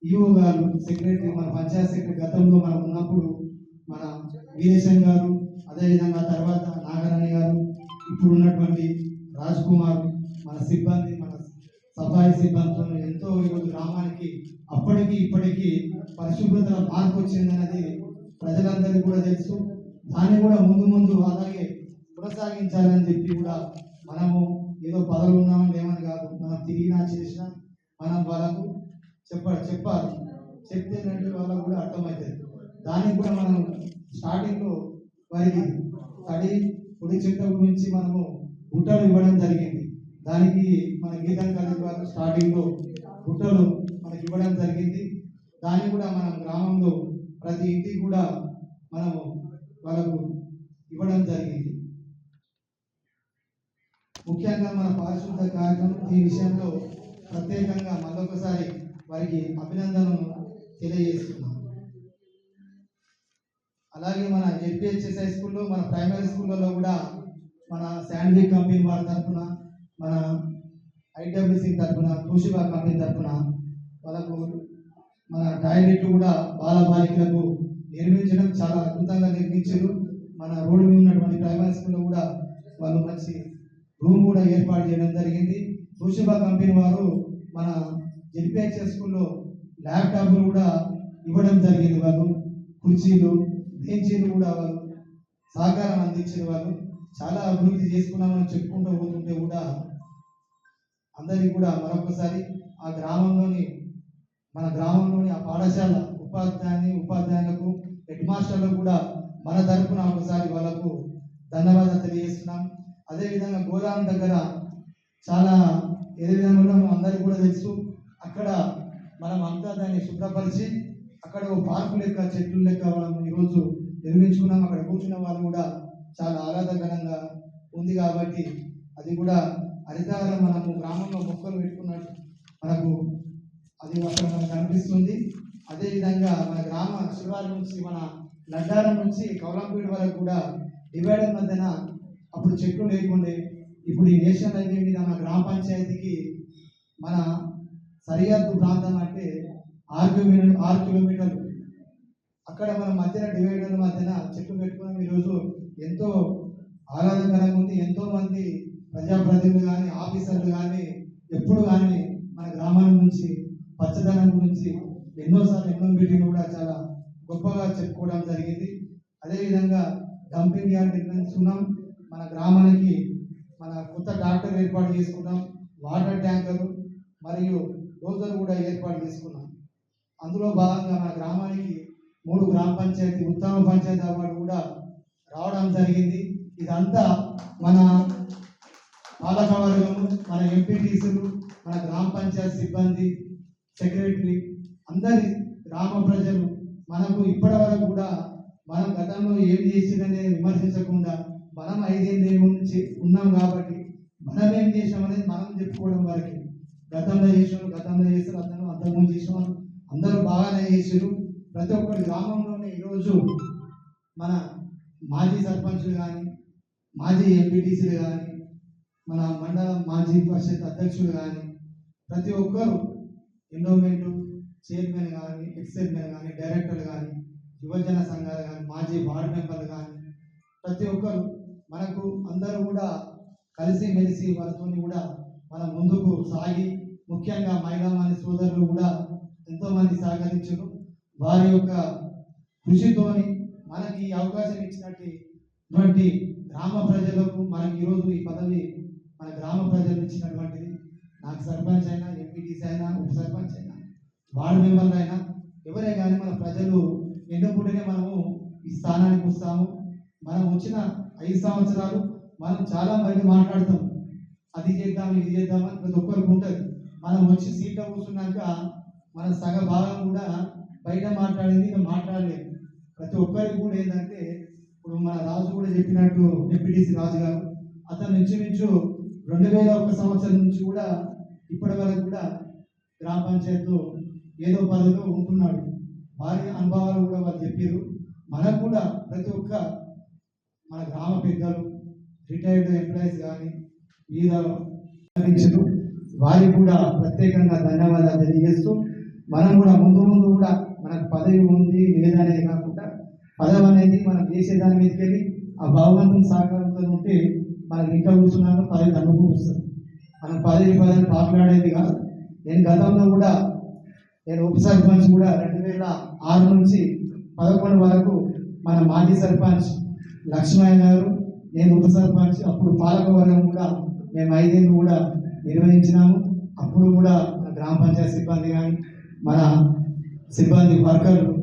ఈఓ గారు, సెక్రటరీ, మన పంచాయత్ సెక్రటరీ గతంలో మనం ఉన్నప్పుడు మన వీరేశం గారు, అదేవిధంగా తర్వాత నాగరాణి గారు, ఇప్పుడు ఉన్నటువంటి రాజ్ కుమార్, మన సిబ్బంది, మన సఫాయి సిబ్బందితో ఎంతో ఈరోజు గ్రామానికి అప్పటికి ఇప్పటికీ పరిశుభ్రతలో మార్పు వచ్చిందన్నది ప్రజలందరికీ కూడా తెలుసు. దాన్ని కూడా ముందు ముందు అలాగే కొనసాగించాలని చెప్పి కూడా మనము ఏదో పదవులు ఉన్నామని ఏమని కాదు, మనం తిరిగినా చేసినా మనం వాళ్ళకు చెప్పాలి. చెప్తే వాళ్ళకు కూడా అర్థమవుతుంది. దానికి కూడా మనం స్టార్టింగ్లో వారికి తడి పొడి చెత్త గురించి మనము బుట్టలు ఇవ్వడం జరిగింది. దానికి మన గీతం కాలేజ్ వారు స్టార్టింగ్లో బుట్టలు మనకి ఇవ్వడం జరిగింది. దాన్ని కూడా మనం గ్రామంలో ప్రతి ఇంటికి కూడా మనము వాళ్ళకు ఇవ్వడం జరిగింది. ముఖ్యంగా మన పారిశుద్ధ కార్యక్రమం ఈ విషయంలో ప్రత్యేకంగా మరొకసారి వారికి అభినందనలు తెలియజేస్తున్నాం. అలాగే మన జెడ్పీహెచ్ఎస్ హై స్కూల్లో, మన ప్రైమరీ స్కూళ్ళలో కూడా మన శాండ్విక్ కంపెనీ వారి తరఫున, మన ఐడబ్ల్యూసీ తరఫున, తోషిబా కంపెనీ తరఫున వాళ్ళకు మన టాయిలెట్లు కూడా బాలబాలికలకు నిర్మించడం చాలా అద్భుతంగా నిర్మించారు. మన రోడ్డు మీద ఉన్నటువంటి ప్రైమరీ స్కూల్లో కూడా వాళ్ళు మంచి రూమ్ కూడా ఏర్పాటు చేయడం జరిగింది. తోషిబా కంపెనీ వారు మన జెడ్పీహెచ్ఎస్ స్కూల్లో ల్యాప్టాప్లు కూడా ఇవ్వడం జరిగింది. వాళ్ళు కుర్చీలు, బెంచీలు కూడా వాళ్ళు సహకారం అందించిన వాళ్ళు చాలా అభివృద్ధి చేసుకున్నామని చెప్పుకుంటూ పోతుంటే కూడా అందరికీ కూడా మరొకసారి ఆ గ్రామంలోని మన గ్రామంలోని ఆ పాఠశాల ఉపాధ్యాయులకు హెడ్ మాస్టర్లకు కూడా మన తరఫున ఒకసారి వాళ్ళకు ధన్యవాదాలు తెలియజేస్తున్నాం. అదేవిధంగా గోదాం దగ్గర చాలా ఏ విధంగా అందరికీ కూడా తెలుసు. అక్కడ మనం అంతా దాన్ని శుభ్రపరిచి అక్కడ ఒక పార్కు లెక్క, చెట్లు లెక్క మనం ఈరోజు నిర్మించుకున్నాం. అక్కడ కూర్చున్న వాళ్ళు కూడా చాలా ఆహ్లాదకరంగా ఉంది. కాబట్టి అది కూడా హరితహారం మనము గ్రామంలో మొక్కలు పెట్టుకున్నట్టు మనకు అది అక్కడ మనకు కనిపిస్తుంది. అదేవిధంగా మన గ్రామ శివారు నుంచి, మన లడ్డారం నుంచి కౌలంపేట వరకు కూడా డివైడర్ మధ్యన అప్పుడు చెట్లు లేకుండే. ఇప్పుడు ఈ నేషనల్ హైవే మీద మన గ్రామ పంచాయతీకి మన సరిహద్దు ప్రాంతం అంటే 6 కిలోమీటర్లు. అక్కడ మన మధ్యన డివైడర్ల మధ్యన చెట్లు పెట్టుకున్నాం. ఈరోజు ఎంతో ఆహ్లాదకరంగా ఉంది. ఎంతో మంది ప్రజాప్రతినిధులు కానీ, ఆఫీసర్లు కానీ ఎప్పుడు కానీ మన గ్రామాల నుంచి పచ్చదనం గురించి ఎన్నో మీటింగ్లు కూడా చాలా గొప్పగా చెప్పుకోవడం జరిగింది. అదేవిధంగా డంపింగ్ యార్డ్ నిర్మించుకున్నాం. మన గ్రామానికి మన కొత్త డాక్టర్ ఏర్పాటు చేసుకున్నాం. వాటర్ ట్యాంకర్లు మరియు డోజర్ కూడా ఏర్పాటు చేసుకున్నాం. అందులో భాగంగా మన గ్రామానికి 3 గ్రామ పంచాయతీ ఉత్తమ పంచాయతీ అవార్డు కూడా రావడం జరిగింది. ఇదంతా మన పాలకవర్గము, మన ఎంపీటీసీలు, మన గ్రామ పంచాయతీ సిబ్బంది, సెక్రటరీ, అందరి గ్రామ ప్రజలు మనకు ఇప్పటి వరకు కూడా మనం గతంలో ఏం చేసిందనే విమర్శించకుండా మనం 5 ఏళ్ళు ఉన్నాం కాబట్టి మనం ఏం చేసామనేది మనం చెప్పుకోవడం వరకు. గతంలో చేసారు, అంతకుముందు చేసిన అందరూ బాగానే చేసారు. ప్రతి ఒక్కరి గ్రామంలోనే ఈరోజు మన మాజీ సర్పంచులు కానీ, మాజీ ఎంపీటీసీలు కానీ, మన మండలం మాజీ పరిషత్ అధ్యక్షులు కానీ, ప్రతి ఒక్కరు ఎండోమెంట్ చైర్మన్ కానీ, ఎక్స్చైర్మన్ కానీ, డైరెక్టర్లు కానీ, యువజన సంఘాలు కానీ, మాజీ వార్డు మెంబర్లు కానీ, ప్రతి ఒక్కరు మనకు అందరూ కూడా కలిసి మెలిసి వారితో కూడా మనం ముందుకు సాగి, ముఖ్యంగా మహిళామణి సోదరులు కూడా ఎంతోమంది సహకరించారు. వారి యొక్క కృషితోని మనకి ఈ అవకాశం ఇచ్చినటువంటి గ్రామ ప్రజలకు, మనకి ఈరోజు ఈ పదవి మన గ్రామ ప్రజలు ఇచ్చినటువంటిది. నాకు సర్పంచ్ అయినా, ఎంపీటీసీ అయినా, ఉప సర్పంచ్ అయినా, వార్డు మెంబర్లు అయినా ఎవరే కానీ మన ప్రజలు ఎన్నుకుంటేనే మనము ఈ స్థానానికి వస్తాము. మనం వచ్చిన 5 సంవత్సరాలు మనం చాలా మంది మాట్లాడతాం, అది చేద్దాం ఇది చేద్దామని ప్రతి ఒక్కరికి ఉంటుంది. మనం వచ్చి సీట్లో కూర్చున్నాక మన సగ భాగం కూడా బయట మాట్లాడింది ఇంకా మాట్లాడలేదు. ప్రతి ఒక్కరికి కూడా ఏంటంటే ఇప్పుడు మన రాజు కూడా చెప్పినట్టు, ఎంపీటీసీ రాజు గారు, అతను ఇంచుమించు 2001 సంవత్సరం నుంచి కూడా ఇప్పటి వరకు కూడా గ్రామ పంచాయతీలో ఏదో పదవిలో ఉంటున్నాడు. వారి అనుభవాలు కూడా వాళ్ళు చెప్పారు. మనకు కూడా ప్రతి ఒక్క మన గ్రామ పెద్దలు, రిటైర్డ్ ఎంప్లాయీస్ కానీ వీరు వారికి కూడా ప్రత్యేకంగా ధన్యవాదాలు తెలియజేస్తూ, మనం కూడా ముందు కూడా మనకు పదవి ఉంది లేదనేది కాకుండా పదవి అనేది మనం చేసే దాని మీదకి వెళ్ళి ఆ భగవంతుని సహకారంతో ఉంటే మనకి ఇంట్లో కూర్చున్నాను 10 అనుభవం వస్తుంది. మనం 10 పాకులాడేది కాదు. నేను గతంలో కూడా నేను ఉప సర్పంచ్ కూడా 2006 నుంచి 11 వరకు మన మాజీ సర్పంచ్ లక్ష్మయ్య గారు, నేను ఉప సర్పంచ్, అప్పుడు పాలకవర్గం కూడా మేము 5 ఏళ్ళు కూడా నిర్వహించినాము. అప్పుడు కూడా మన గ్రామ పంచాయతీ సిబ్బంది కానీ మన సిబ్బంది వర్కర్లు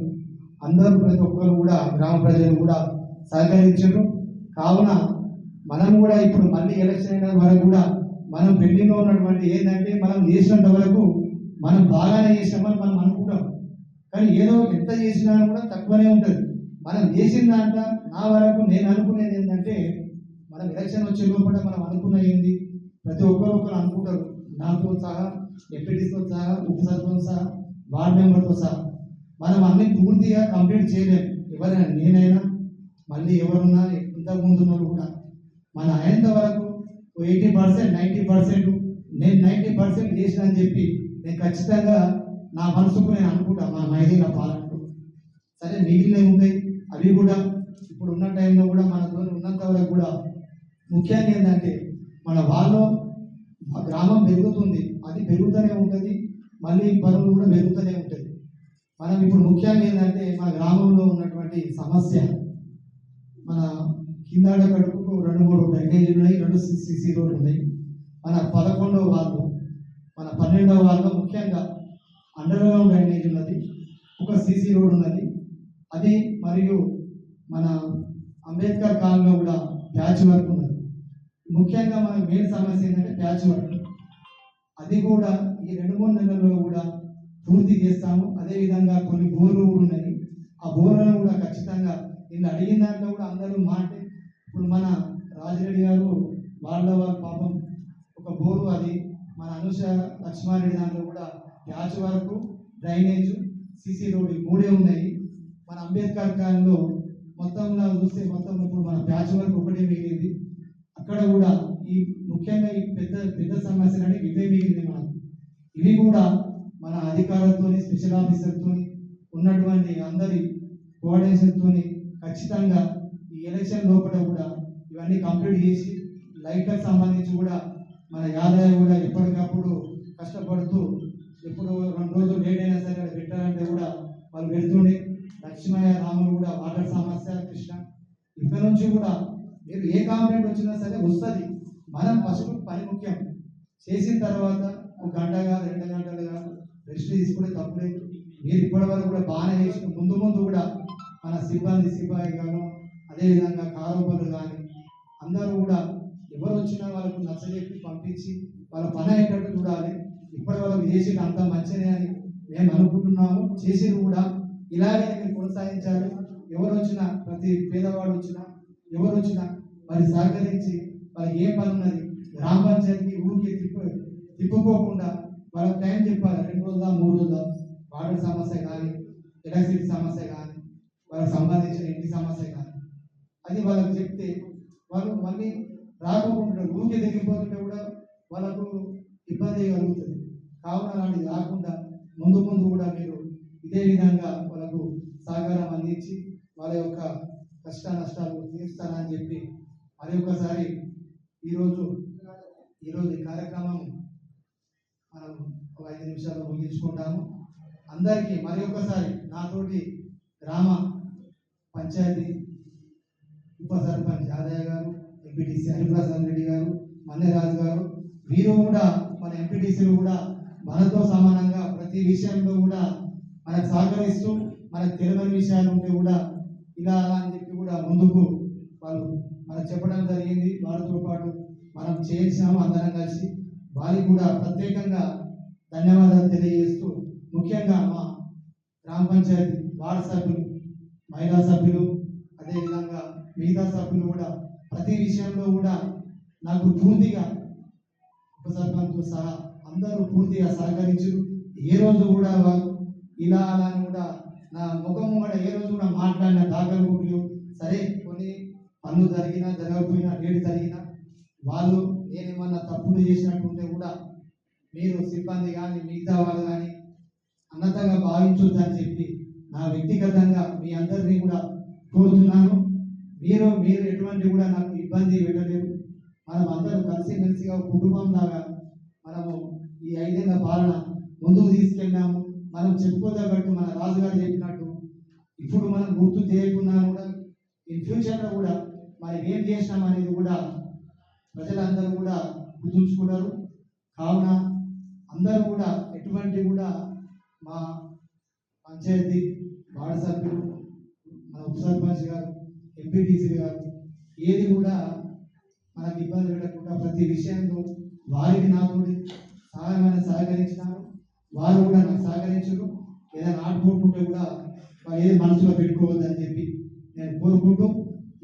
అందరూ ప్రతి ఒక్కరు కూడా గ్రామ ప్రజలు కూడా సహకరించారు. కావున మనం కూడా ఇప్పుడు మళ్ళీ ఎలక్షన్ అయిన వరకు కూడా మనం పెండింగ్లో ఉన్నటువంటి ఏంటంటే మనం చేసినంత వరకు మనం బాగానే చేసామని మనం అనుకుంటాం. కానీ ఏదో ఎంత చేసినా కూడా తక్కువనే ఉంటుంది. మనం చేసిన దాంట్లో నా వరకు నేను అనుకునేది ఏంటంటే మనం ఎలక్షన్ వచ్చే లోపల మనం అనుకున్నది ఏంది, ప్రతి ఒక్కరు అనుకుంటారు. నాతో సహా, ఎంపీటీస్తో సహా, ఉప సర్పంచ్ సహా, వార్డ్ మెంబర్తో సహా మనం అన్ని పూర్తిగా కంప్లీట్ చేయలేము. ఎవరైనా నేనైనా మళ్ళీ ఎవరున్నా ఇంతకు ముందు కూడా మన అయ్యేంత వరకు 80% 90% నేను 90% చేసిన అని చెప్పి నేను ఖచ్చితంగా నా మనసుకు నేను అనుకుంటాను. మన మహిళల పాలనకు సరే మిగిలినవి ఉంటాయి, అవి కూడా ఇప్పుడు ఉన్న టైంలో కూడా మనతో ఉన్నంత వరకు కూడా ముఖ్యంగా ఏంటంటే మన వాళ్ళు గ్రామం పెరుగుతుంది, అది పెరుగుతూనే ఉంటుంది, మళ్ళీ పనులు కూడా పెరుగుతూనే ఉంటుంది. మనం ఇప్పుడు ముఖ్యంగా ఏంటంటే మన గ్రామంలో ఉన్నటువంటి సమస్య, మన కిందాడ కడుపుకు 2-3 డ్రైనేజీలు ఉన్నాయి, 2 CC రోడ్లు ఉన్నాయి. మన 11వ వార్డు, మన 12వ వార్డులో ముఖ్యంగా అండర్గ్రౌండ్ డ్రైనేజ్ ఉన్నది, ఒక CC రోడ్ ఉన్నది. అది మరియు మన అంబేద్కర్ కాలనీలో కూడా ప్యాచ్ వర్క్ ఉన్నది. ముఖ్యంగా మన మెయిన్ సమస్య ఏంటంటే ప్యాచ్ వర్క్. అది కూడా ఈ 2-3 నెలల్లో కూడా పూర్తి చేస్తాము. అదేవిధంగా కొన్ని బోర్లు కూడా ఉన్నాయి. ఆ బోర్లను కూడా ఖచ్చితంగా వీళ్ళు అడిగిన దాంట్లో కూడా అందరూ మాట. ఇప్పుడు మన రాజిరెడ్డి గారు వాళ్ళ పాపం ఒక బోరు, అది మన అనుష లక్ష్మారెడ్డి దాంట్లో కూడా ప్యాచ్ వరకు, డ్రైనేజ్, CC రోడ్ 3 ఉన్నాయి. మన అంబేద్కర్ కాలంలో మొత్తంలో చూస్తే మొత్తం ఇప్పుడు మన ప్యాచ్ వరకు ఒకటే మిగిలింది. అక్కడ కూడా ఈ ముఖ్యంగా ఈ పెద్ద సమస్యలు అంటే ఇవే మిగిలింది. మనం ఇవి కూడా మన అధికారులతో, స్పెషల్ ఆఫీసర్తో ఉన్నటువంటి అందరి కోఆర్డినేషన్తో ఖచ్చితంగా ఈ ఎలక్షన్ లోపల కూడా ఇవన్నీ కంప్లీట్ చేసి లైట్లకు సంబంధించి కూడా మన యాదయ్య కూడా ఎప్పటికప్పుడు కష్టపడుతూ ఎప్పుడు 2 రోజులు లేట్ అయినా సరే అక్కడ పెట్టాలంటే కూడా వాళ్ళు పెడుతుండే. లక్ష్మయ్య రాములు కూడా వాటర్ సమస్య, కృష్ణ ఇక్కడ నుంచి కూడా మీరు ఏ కాంప్లైంట్ వచ్చినా సరే వస్తుంది. మనం ఫస్ట్ పని ముఖ్యం, చేసిన తర్వాత 1 గంట కాదు 2 గంటలు కాదు రెస్ట్ తీసుకుంటే తప్పులేదు. మీరు ఇప్పటి వరకు కూడా బాగానే చేసిన, ముందు కూడా మన సిబ్బంది గాను అదేవిధంగా కారోబార్లు కానీ అందరూ కూడా ఎవరు వచ్చినా వాళ్ళకు నచ్చజెప్పి పంపించి వాళ్ళ పని అయ్యేటట్టు చూడాలి. ఇప్పటి వరకు చేసిన అంత మంచిదే అని మేము అనుకుంటున్నాము. చేసేది కూడా ఇలాగే మీరు కొనసాగించాలి. ఎవరు వచ్చినా, ప్రతి పేదవాడు వచ్చినా, ఎవరు వచ్చినా మరి సహకరించి వాళ్ళకి ఏ పని ఉన్నది గ్రామ పంచాయతీకి ఊరికి తిప్పుకోకుండా వాళ్ళకి టైం చెప్పాలి. 2 రోజుల 3 రోజుల వాటర్ సమస్య కానీ, ఎలక్ట్రిసిటీ సమస్య కానీ, వాళ్ళకి సంబంధించిన ఇంటి సమస్య కానీ, అది వాళ్ళకి చెప్తే వాళ్ళు మళ్ళీ రాకుండా ఊరికి తగ్గిపోతుంటే కూడా వాళ్ళకు ఇబ్బంది కలుగుతుంది. కావున అలాంటిది రాకుండా ముందు కూడా మీరు ఇదే విధంగా వాళ్ళకు సహకారం అందించి వాళ్ళ యొక్క కష్ట నష్టాలు తీరుస్తానని చెప్పి మరి ఒకసారి ఈరోజు ఈ కార్యక్రమం మనం ఒక 5 నిమిషాలు ముగించుకుంటాము. అందరికీ మరి ఒకసారి నాతోటి గ్రామ పంచాయతీ ఉప సర్పంచ్ యాదయ్య గారు, ఎంపీటీసీ హరిప్రసాద్ రెడ్డి గారు, మన్నెరాజు గారు, వీరు కూడా మన ఎంపీటీసీలు కూడా మనతో సమానంగా ప్రతి విషయంలో కూడా మనకు సహకరిస్తూ మనకు తెలియని విషయాలు ఉంటే కూడా ఇలా అలా అని చెప్పి కూడా ముందుకు వాళ్ళు మనకు చెప్పడం జరిగింది. వారితో పాటు మనం చేసినాము అందరం కలిసి. వారికి కూడా ప్రత్యేకంగా ధన్యవాదాలు తెలియజేస్తూ, ముఖ్యంగా మా గ్రామ పంచాయతీ వార్డు సభ్యులు, మహిళా సభ్యులు, అదేవిధంగా మిగతా సభ్యులు కూడా ప్రతి విషయంలో కూడా నాకు పూర్తిగా ఉప సర్పంచ్తో సహా అందరూ పూర్తిగా సహకరించారు. ఏ రోజు కూడా ఇలా అలా అని కూడా నా ముఖం కూడా ఏ రోజు కూడా మాట్లాడిన దాఖలు లేవు. సరే కొన్ని పనులు జరిగినా జరగకపోయినా లేట్ జరిగినా వాళ్ళు నేనేమన్నా తప్పులు చేసినట్టుంటే కూడా మీరు సిబ్బంది కానీ మిగతా వాళ్ళు కానీ అన్నతంగా భావించొద్దని చెప్పి నా వ్యక్తిగతంగా మీ అందరినీ కూడా కోరుతున్నాను. మీరు ఎటువంటి కూడా నాకు ఇబ్బంది పెట్టలేరు. మనం అందరం కలిసిమెలిసిగా ఒక కుటుంబం లాగా మనము ఈ 5 ఏళ్ల పాలన ముందుకు తీసుకెళ్ళాము. మనం చెప్పుకోదగ్గట్టు మన రాజుగారు చెప్పినట్టు ఇప్పుడు మనం గుర్తు చేయకున్నా కూడా ఇన్ ఫ్యూచర్లో కూడా మనం ఏం చేసినాం అనేది కూడా ప్రజలందరూ కూడా గుర్తుంచుకుంటారు. కావున అందరూ కూడా ఎటువంటి కూడా మా పంచాయతీ వార్డు సభ్యులు, మన ఉప సర్పంచ్ గారు, ఎంపీటీసీ గారు ఏది కూడా మనకు ఇబ్బంది పెట్టకుండా ప్రతి విషయంలో వారికి నాకు సహకరించినారు. వారు కూడా నాకు సహకరించారు. ఏదైనా ఆడుకుంటుంటే కూడా వారు ఏది మనసులో పెట్టుకోవద్దని చెప్పి నేను కోరుకుంటూ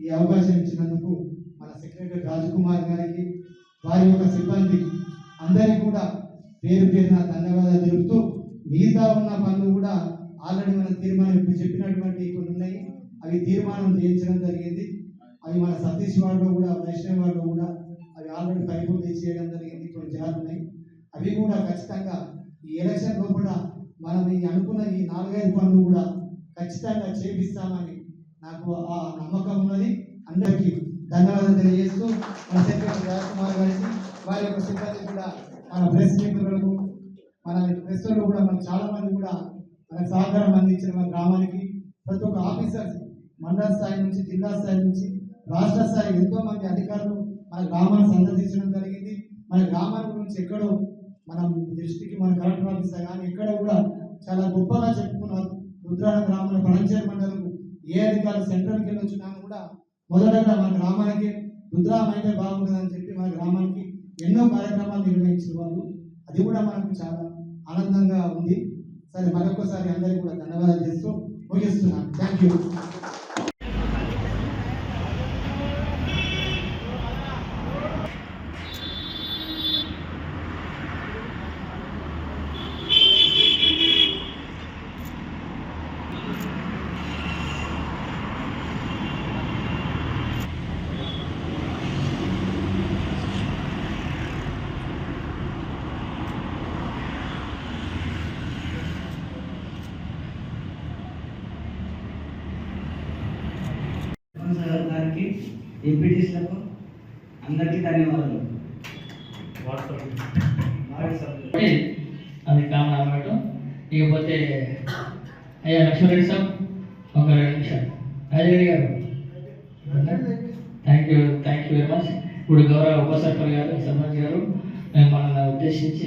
ఈ అవకాశం ఇచ్చినందుకు మన సెక్రటరీ రాజకుమార్ గారికి, వారి యొక్క సిబ్బంది అందరికీ కూడా పేరు పేరున ధన్యవాదాలు తెలుపుతూ, మిగతా ఉన్న పనులు కూడా ఆల్రెడీ మన తీర్మానం ఇప్పుడు చెప్పినటువంటి కొన్ని ఉన్నాయి, అవి తీర్మానం చేయించడం జరిగింది. అవి మన సతీష్ వార్డులో కూడా, వైష్ణవ్ వార్డులో కూడా అవి ఆల్రెడీ పైపులు తెచ్చేయడం జరిగింది. కొన్ని జాగ్రత్తలు ఉన్నాయి, అవి కూడా ఖచ్చితంగా ఈ ఎలక్షన్ లోపల మనం ఈ అనుకున్న ఈ 4-5 పనులు కూడా ఖచ్చితంగా చేపిస్తామని నాకు ఆ నమ్మకం ఉన్నది. అందరికీ ధన్యవాదాలు తెలియజేస్తూ మన సెక్రటరీ రాజకుమార్ గారికి, వారి యొక్క సిబ్బంది కూడా, మన ప్రెస్ మిత్రులకు, మన ప్రెస్లో కూడా మనకు చాలా మంది కూడా మన సహకారం అందించిన మన గ్రామానికి ప్రతి ఒక్క ఆఫీసర్స్ మండల స్థాయి నుంచి, జిల్లా స్థాయి నుంచి, రాష్ట్ర స్థాయి ఎంతో మంది అధికారులు మన గ్రామాన్ని సందర్శించడం జరిగింది. మన గ్రామాల గురించి ఎక్కడో మనం దృష్టికి మన కలెక్టర్ ఆఫీసర్ కానీ ఎక్కడ కూడా చాలా గొప్పగా చెప్పుకున్నారు. రుద్రాల గ్రామంలో పడంచేరు మండలం ఏ అధికారులు సెంట్రల్కి వెళ్ళి వచ్చినా కూడా మొదటగా మన గ్రామానికి రుద్రాం అయితే బాగుంటుందని చెప్పి మన గ్రామానికి ఎన్నో కార్యక్రమాలు నిర్వహించిన వాళ్ళు, అది కూడా మనకు చాలా ఆనందంగా ఉంది. సరే, మరొకసారి అందరికీ కూడా ధన్యవాదాలు చేస్తూ ముగిస్తున్నాను. Thank you. గారికి, ఎంపీటీసీలకు అందరికీ ధన్యవాదాలు. అది కామన్ అన్నమాట. ఇకపోతే అయ్యా లక్ష్మణరెడ్డి సార్ ఒక 2 నిమిషాలు. రాజరెడ్డి గారు థ్యాంక్ యూ వెరీ మచ్. ఇప్పుడు గౌరవ ఉప సర్పంచ్ గారు, సర్పంచ్ గారు మనల్ని ఉద్దేశించి